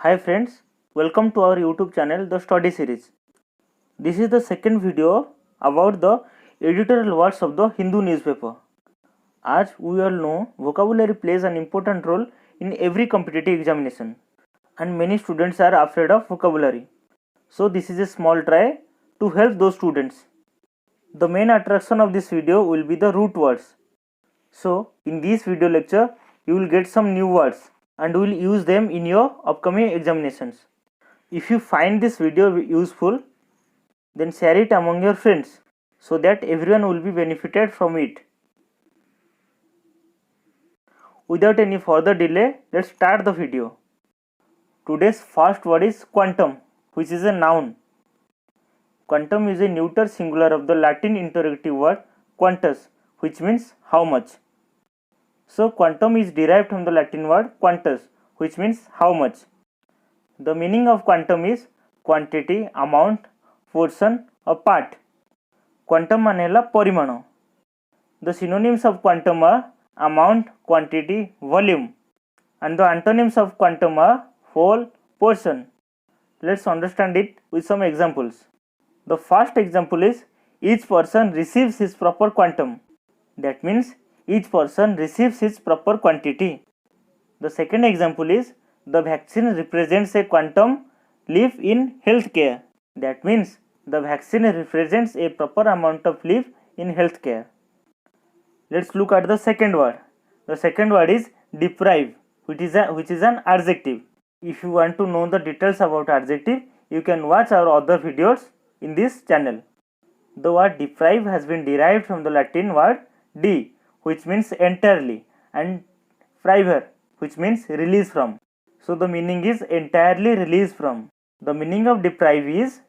Hi friends, welcome to our YouTube channel The Study Series. This is the second video about the editorial words of the Hindu newspaper. As we all know, vocabulary plays an important role in every competitive examination and many students are afraid of vocabulary. So this is a small try to help those students. The main attraction of this video will be the root words. So in this video lecture, you will get some new words and will use them in your upcoming examinations. If you find this video useful, then share it among your friends so that everyone will be benefited from it. Without any further delay, let's start the video. Today's first word is quantum, which is a noun. Quantum is a neuter singular of the Latin interrogative word quantus, which means how much. So quantum is derived from the Latin word quantus, which means how much. The meaning of quantum is quantity, amount, portion or part. Quantum मान है परिमाण. The synonyms of quantum are amount, quantity, volume, and the antonyms of quantum are whole, portion. Let's understand it with some examples. The first example is each person receives his proper quantum. That means each person receives his proper quantity. The second example is the vaccine represents a quantum leap in healthcare. That means the vaccine represents a proper amount of leap in healthcare. Let's look at the second word. The second word is deprive, which is an adjective. If you want to know the details about adjective, you can watch our other videos in this channel. The word deprive has been derived from the Latin word de, which means entirely, and priver, which means release from. So the meaning is entirely release from. The meaning of deprive is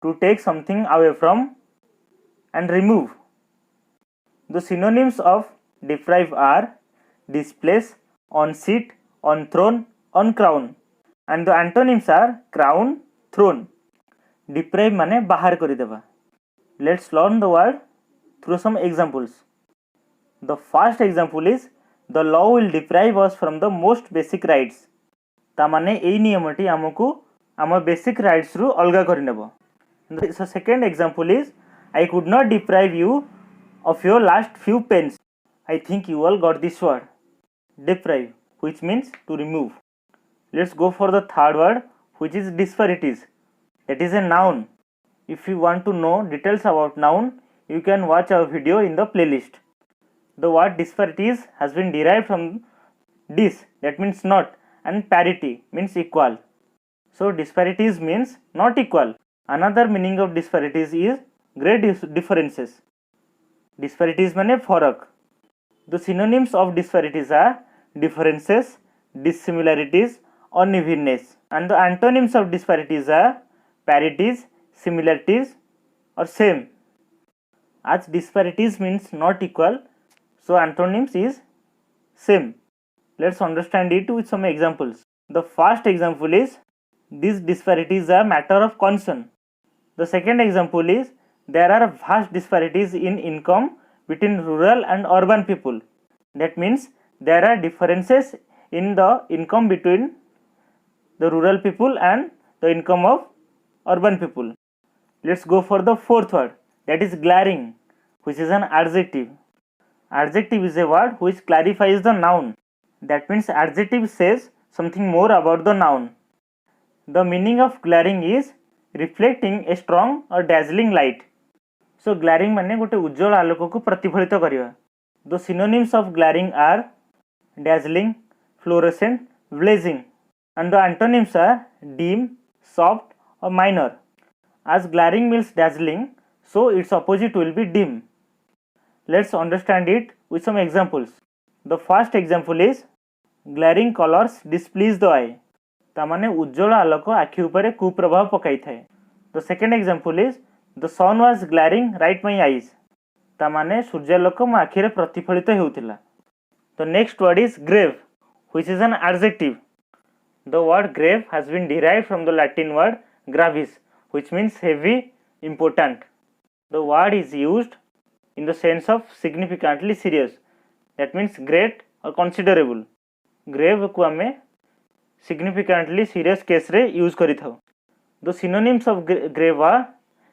to take something away from and remove. The synonyms of deprive are displace, unseat, unthrone, uncrown, and the antonyms are crown, throne. Deprive माने बाहर करिदेबा. Let's learn the word through some examples. The first example is the law will deprive us from the most basic rights. ता माने एई नियमटी हमकु आम basic rights रु अलगा करिनेबो. The second example is I could not deprive you of your last few pence. I think you all got this word. Deprive, which means to remove. Let's go for the third word, which is disparities. That is a noun. If you want to know details about noun, you can watch our video in the playlist. The word disparities has been derived from dis, that means not, and parity means equal. So disparities means not equal. Another meaning of disparities is great differences. Disparities माने फरक. The synonyms of disparities are differences, dissimilarities, unevenness, and the antonyms of disparities are parities, similarities, or same. As disparities means not equal, so antonyms is same. Let's understand it with some examples. The first example is these disparities are matter of concern. The second example is there are vast disparities in income between rural and urban people. That means there are differences in the income between the rural people and the income of urban people. Let's go for the fourth word, that is glaring, which is an adjective. Adjective is a word which clarifies the noun. That means adjective says something more about the noun. The meaning of glaring is reflecting a strong or dazzling light. So glaring माने गोटे उज्जवल आलोक को प्रतिफलित करिवा. The synonyms of glaring are dazzling, fluorescent, blazing, and the antonyms are dim, soft, or minor. As glaring means dazzling, so its opposite will be dim. Let's understand it with some examples. The first example is glaring colors displease the eye. तामाने उज्जवल आलोक आखि उपरे कुप्रभाव पकाई थाए. The second example is the sun was glaring right my eyes. तामाने सूर्यालोक मो आखिरे प्रतिफलित हेउथिला. The next word is grave, which is an adjective. The word grave has been derived from the Latin word gravis, which means heavy, important. The word is used in the sense of significantly serious. That means great or considerable. Grave को आमे significantly serious case रे use करी थाउ. The synonyms of grave are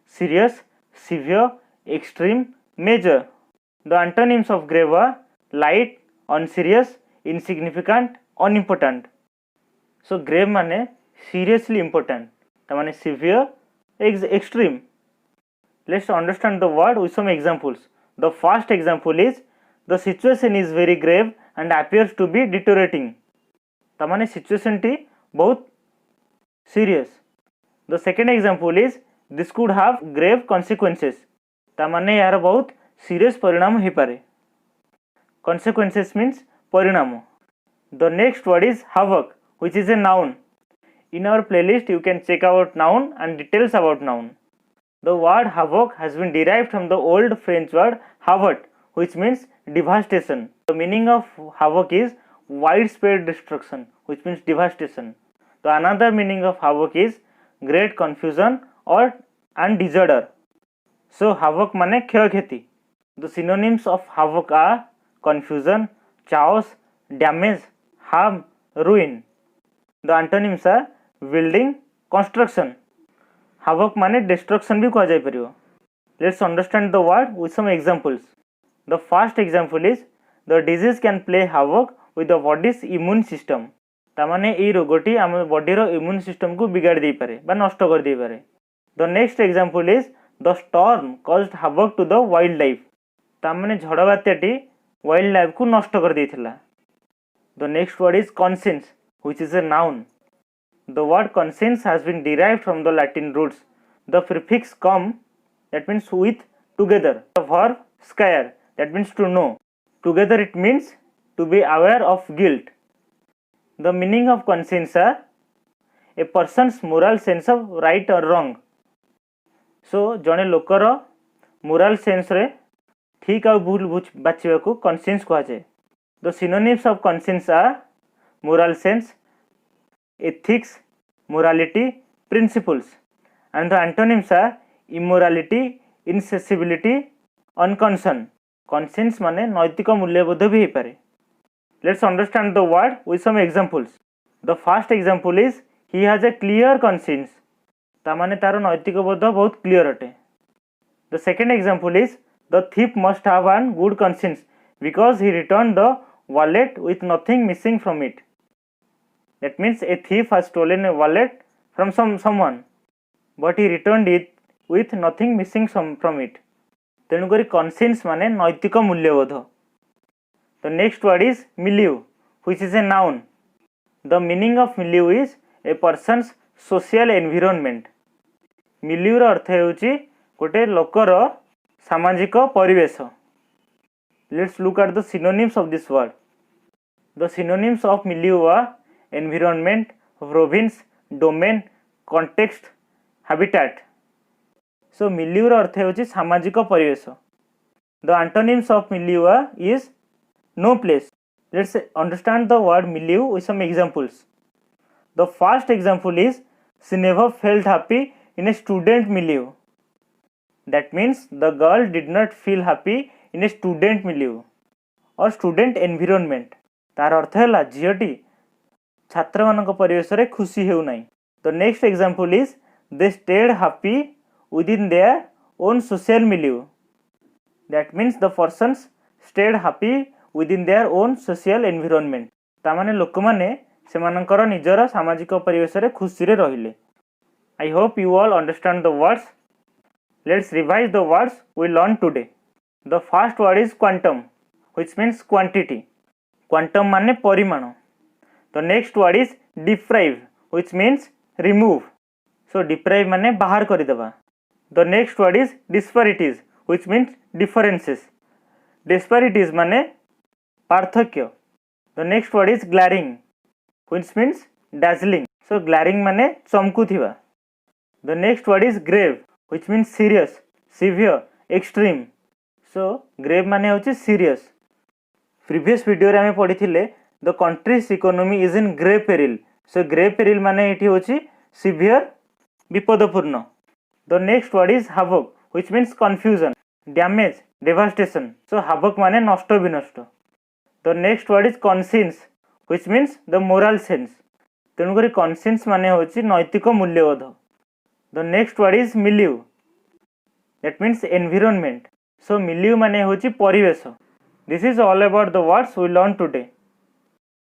serious, severe, extreme, major. The antonyms of grave are light, unserious, insignificant, unimportant. So grave माने seriously important, ता माने severe, extreme. Let's understand the word with some examples. The first example is the situation is very grave and appears to be deteriorating. ता माने situation T बहुत serious. The second example is this could have grave consequences. ता माने यार बहुत serious परिणाम हो पारे. Consequences means परिणाम. The next word is havoc, which is a noun. In our playlist you can check out noun and details about noun. The word havoc has been derived from the old French word havoc, which means devastation. The meaning of havoc is widespread destruction, which means devastation. The another meaning of havoc is great confusion or and disorder. So havoc माने क्षयक्षति. The synonyms of havoc are confusion, chaos, damage, harm, ruin. The antonyms are building, construction. Havoc माने destruction भी कहा जाय परियो. Let's understand the word with some examples. The first example is the disease can play havoc with the body's immune system. ता माने एई रोगटी आम body रो immune system को बिगाड़ दे पारे बा नष्ट कर दे पारे. The next example is the storm caused havoc to the wildlife. ता माने झड़ बात्याटी वाइल्ड लाइफ को नष्ट कर देथिला. The next word is conscience, which is a noun. The word conscience has been derived from the Latin roots. The prefix come, that means with, together. The verb scare, that means to know. Together it means to be aware of guilt. The meaning of conscience are a person's moral sense of right or wrong. So जने लोकर moral sense रे ठीक और भूल बाछिबा को conscience कहा जाए. The synonyms of conscience are moral sense, ethics, morality, principles, and the antonyms are immorality, insensibility, unconcern. Conscience माने नैतिक मूल्यबोध भी हो पारे. Let's understand the word with some examples. The first example is he has a clear conscience. ता माने तारो नैतिक बोध बहुत clear अटे. The second example is the thief must have a good conscience because he returned the wallet with nothing missing from it. That means a thief has stolen a wallet from someone, but he returned it with nothing missing from it. तेणुकरी conscience माने नैतिक मूल्यबोध. The next word is milieu, which is a noun. The meaning of milieu is a person's social environment. Milieu रो अर्थ हेउची गोटे लोकर सामाजिक परिवेश. Let's look at the synonyms of this word. The synonyms of milieu are environment, province, domain, context, habitat. So milieu रो अर्थ हेउची सामाजिक परिवेश. The antonyms of milieu is no place. Let's understand the word milieu with some examples. The first example is she never felt happy in a student milieu. That means the girl did not feel happy in a student milieu or student environment. तार अर्थ है झीटी छात्र मान परिवेश रे खुशी हेउ नाही. The next example is they stayed happy within their own social milieu. That means the persons stayed happy within their own social environment. ता माने लोक माने सेमानकर निजर सामाजिक परिवेश रे खुशी रे रहिले. I hope you all understand the words. Let's revise the words we learned today. The first word is quantum, which means quantity. Quantum माने परिमाण. The next word is deprive, which means remove. So deprive माने बाहर करि देबा. The next word is disparities, which means differences. Disparities माने पार्थक्य. The next word is glaring, which means dazzling. So glaring माने चमकुथिबा. The next word is grave, which means serious, severe, extreme. So grave माने होची serious. Previous video रे हमें पढ़ी थिले the country's economy is in grave peril. So grave peril माने एठी होची severe, विपदपूर्ण. The next word is havoc, which means confusion, damage, devastation. So havoc माने नष्ट विनष्ट. The next word is conscience, which means the moral sense. तेणुक कन्सियंस माने होची नैतिक मूल्यबोध। The next word is milieu, that means environment. So milieu माने होची परिवेश। This is all about the words we learn today.